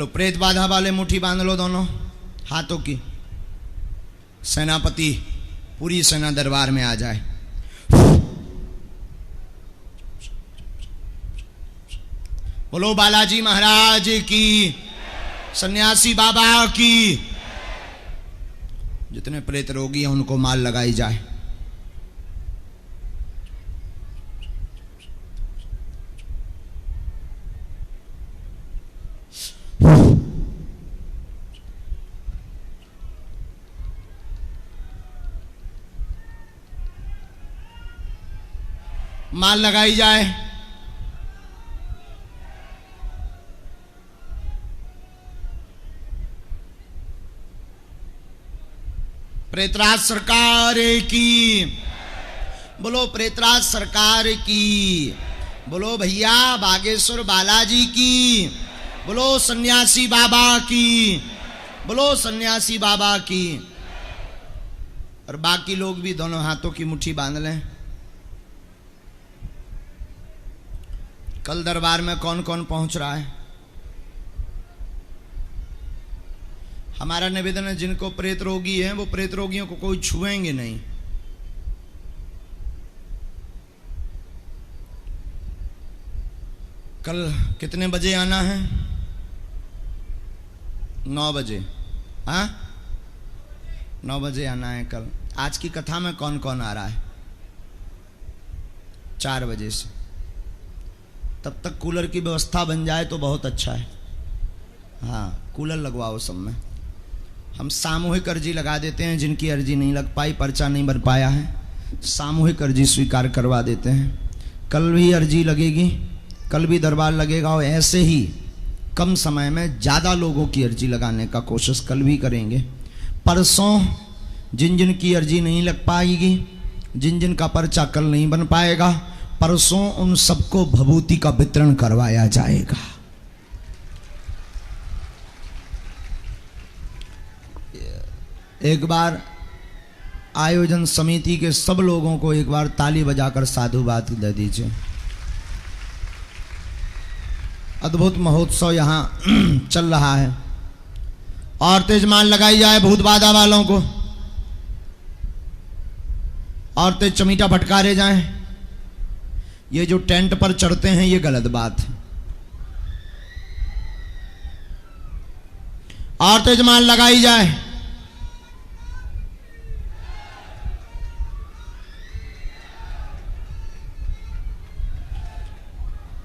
बोलो प्रेत बाधा वाले मुट्ठी बांध लो दोनों हाथों की। सेनापति पूरी सेना दरबार में आ जाए। बोलो बालाजी महाराज की, सन्यासी बाबा की। जितने प्रेत रोगी हैं उनको माल लगाई जाए। माल लगाई जाए। प्रेतराज सरकार की, बोलो प्रेतराज सरकार की। बोलो भैया बागेश्वर बालाजी की। बोलो सन्यासी बाबा की। बोलो सन्यासी बाबा की। और बाकी लोग भी दोनों हाथों की मुट्ठी बांध लें। कल दरबार में कौन कौन पहुंच रहा है? हमारा निवेदन है जिनको प्रेत रोगी है वो प्रेत रोगियों को कोई छुएंगे नहीं। कल कितने बजे आना है? 9 बजे। हाँ 9 बजे आना है कल। आज की कथा में कौन कौन आ रहा है? 4 बजे से। तब तक कूलर की व्यवस्था बन जाए तो बहुत अच्छा है। हाँ कूलर लगवाओ सब में। हम सामूहिक अर्जी लगा देते हैं, जिनकी अर्जी नहीं लग पाई, पर्चा नहीं बन पाया है, सामूहिक अर्जी स्वीकार करवा देते हैं। कल भी अर्जी लगेगी, कल भी दरबार लगेगा और ऐसे ही कम समय में ज़्यादा लोगों की अर्जी लगाने का कोशिश कल भी करेंगे। परसों जिन जिन की अर्जी नहीं लग पाएगी, जिन जिन का पर्चा कल नहीं बन पाएगा, परसों उन सबको भभूति का वितरण करवाया जाएगा। एक बार आयोजन समिति के सब लोगों को एक बार ताली बजाकर साधुवाद दे दीजिए। अद्भुत महोत्सव यहाँ चल रहा है। और तेज मान लगाई जाए भूत बाधा वालों को, और तेज चमीटा फटकारे जाएं। ये जो टेंट पर चढ़ते हैं ये गलत बात है। और तेज मान लगाई जाए।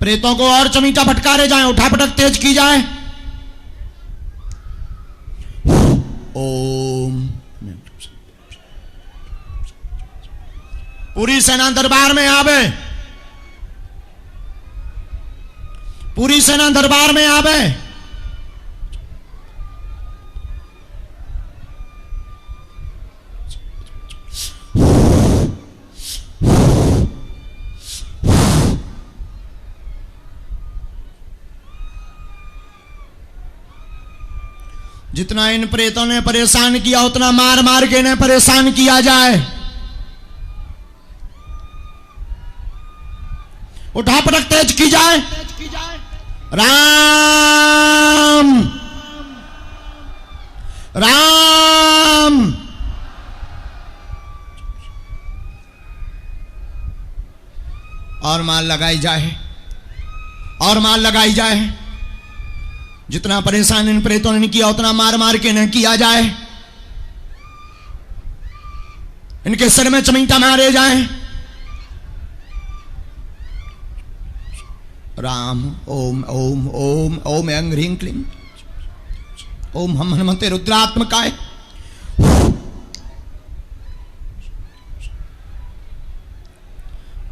प्रेतों को और चमीटा फटकारे जाएं, उठापटक तेज की जाए। ओम। पूरी सेना दरबार में आवे। पूरी सेना दरबार में आवे। जितना इन प्रेतों ने परेशान किया उतना मार मार के इन्हें परेशान किया जाए। उठापटक तेज की जाए। राम राम। और माल लगाई जाए। और माल लगाई जाए। जितना परेशान इन प्रेतों ने किया उतना मार मार के न किया जाए। इनके सिर में चमीटा मारे जाएं। राम ओम ओम ओम ओम ऐं ह्रीं क्लीं ओम हम हनुमते रुद्रात्मकाय।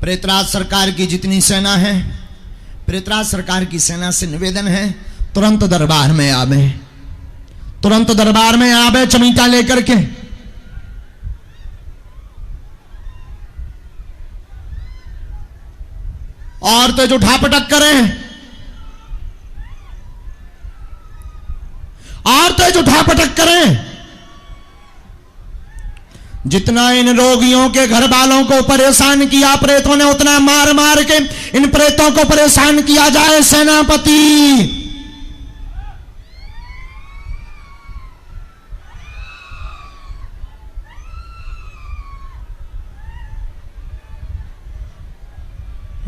प्रेतराज सरकार की जितनी सेना है, प्रेतराज सरकार की सेना से निवेदन है तुरंत दरबार में आवे। तुरंत दरबार में आवे चमीटा लेकर के। और तेज उठापटक करें। और तेज उठापटक करें। जितना इन रोगियों के घर वालों को परेशान किया प्रेतों ने, उतना मार मार के इन प्रेतों को परेशान किया जाए। सेनापति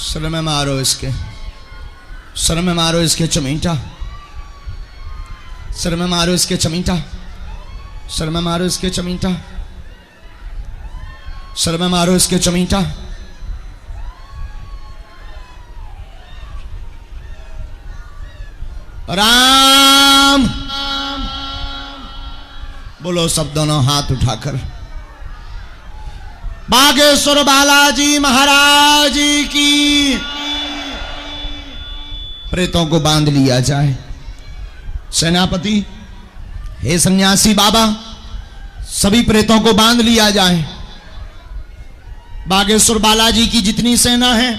सर में मारो इसके, सर में मारो इसके चमीटा, सर में मारो इसके चमीटा, सर में मारो इसके चमीटा, सर में मारो इसके चमीटा। राम बोलो सब दोनों हाथ उठाकर। बागेश्वर बालाजी महाराज की। प्रेतों को बांध लिया जाए। सेनापति, हे सन्यासी बाबा, सभी प्रेतों को बांध लिया जाए। बागेश्वर बालाजी की जितनी सेना है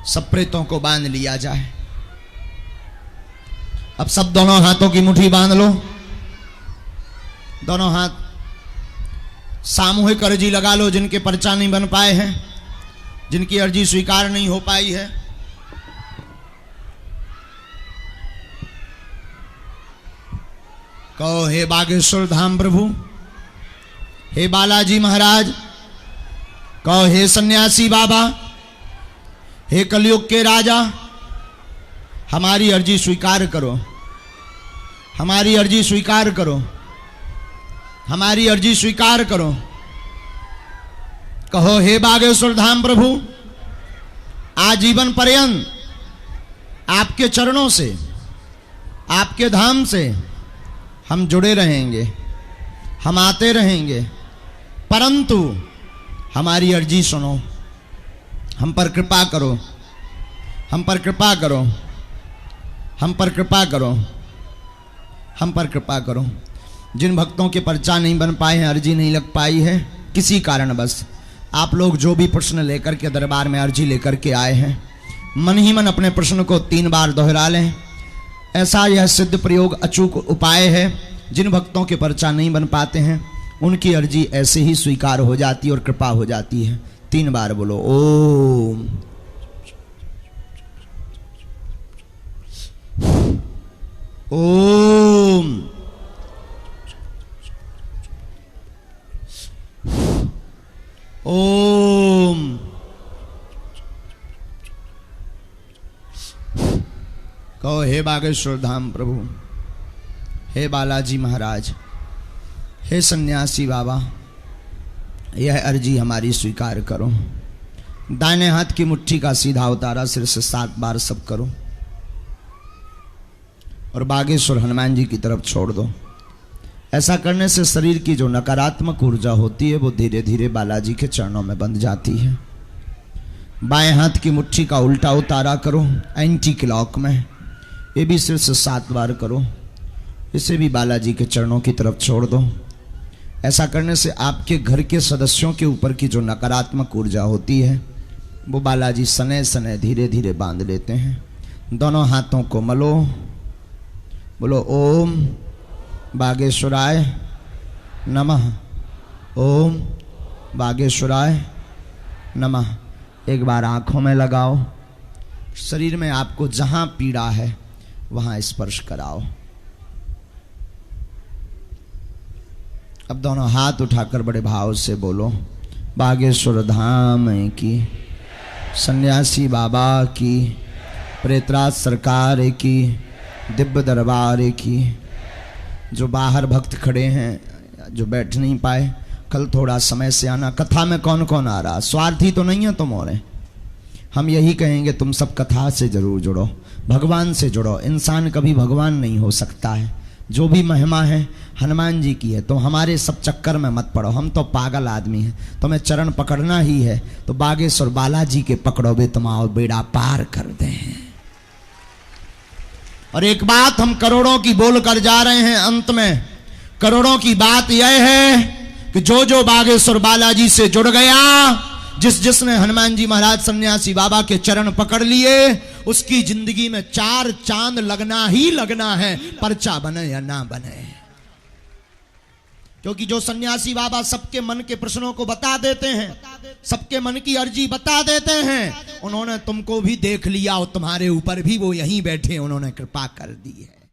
सब प्रेतों को बांध लिया जाए। अब सब दोनों हाथों की मुट्ठी बांध लो। दोनों हाथ सामूहिक अर्जी लगा लो। जिनके पर्चा नहीं बन पाए हैं, जिनकी अर्जी स्वीकार नहीं हो पाई है, कहो हे बागेश्वर धाम प्रभु, हे बालाजी महाराज, कहो हे सन्यासी बाबा, हे कलयुग के राजा, हमारी अर्जी स्वीकार करो, हमारी अर्जी स्वीकार करो, हमारी अर्जी स्वीकार करो। कहो हे बागेश्वर धाम प्रभु, आजीवन पर्यंत आपके चरणों से, आपके धाम से हम जुड़े रहेंगे, हम आते रहेंगे, परंतु हमारी अर्जी सुनो, हम पर कृपा करो, हम पर कृपा करो, हम पर कृपा करो, हम पर कृपा करो। जिन भक्तों के पर्चा नहीं बन पाए हैं, अर्जी नहीं लग पाई है किसी कारणवश, आप लोग जो भी प्रश्न लेकर के दरबार में अर्जी लेकर के आए हैं, मन ही मन अपने प्रश्न को 3 बार दोहरा लें। ऐसा यह सिद्ध प्रयोग अचूक उपाय है। जिन भक्तों के पर्चा नहीं बन पाते हैं उनकी अर्जी ऐसे ही स्वीकार हो जाती है और कृपा हो जाती है। 3 बार बोलो ओम। ओम। ओम। कहो हे बागेश्वर धाम प्रभु, हे बालाजी महाराज, हे सन्यासी बाबा, यह अर्जी हमारी स्वीकार करो। दाहिने हाथ की मुट्ठी का सीधा उतारा सिर से 7 बार सब करो और बागेश्वर हनुमान जी की तरफ छोड़ दो। ऐसा करने से शरीर की जो नकारात्मक ऊर्जा होती है वो धीरे धीरे बालाजी के चरणों में बंध जाती है। बाएं हाथ की मुट्ठी का उल्टा उतारा करो एंटी क्लॉक में, ये भी सिर से 7 बार करो। इसे भी बालाजी के चरणों की तरफ छोड़ दो। ऐसा करने से आपके घर के सदस्यों के ऊपर की जो नकारात्मक ऊर्जा होती है वो बालाजी सने सने धीरे धीरे बांध लेते हैं। दोनों हाथों को मलो, बोलो ओम बागेश्वराय नमः, ओम बागेश्वराय नमः। एक बार आंखों में लगाओ, शरीर में आपको जहां पीड़ा है वहां स्पर्श कराओ। अब दोनों हाथ उठाकर बड़े भाव से बोलो बागेश्वर धाम की, सन्यासी बाबा की, प्रेतराज सरकार की, दिव्य दरबार की। जो बाहर भक्त खड़े हैं, जो बैठ नहीं पाए, कल थोड़ा समय से आना। कथा में कौन कौन आ रहा? स्वार्थी तो नहीं है तुम और हम यही कहेंगे तुम सब कथा से जरूर जुड़ो, भगवान से जुड़ो। इंसान कभी भगवान नहीं हो सकता है। जो भी महिमा है हनुमान जी की है, तो हमारे सब चक्कर में मत पड़ो। हम तो पागल आदमी हैं। तुम्हें चरण पकड़ना ही है तो बागेश्वर बालाजी के पकड़ो, वे तुम्हारा बेड़ा पार कर दें। और एक बात हम करोड़ों की बोल कर जा रहे हैं, अंत में करोड़ों की बात यह है कि जो जो बागेश्वर बालाजी से जुड़ गया, जिसने हनुमान जी महाराज सन्यासी बाबा के चरण पकड़ लिए, उसकी जिंदगी में 4 चांद लगना ही लगना है, पर्चा बने या ना बने। क्योंकि जो सन्यासी बाबा सबके मन के प्रश्नों को बता देते हैं, सबके मन की अर्जी बता देते हैं, उन्होंने तुमको भी देख लिया और तुम्हारे ऊपर भी वो यहीं बैठे उन्होंने कृपा कर दी है।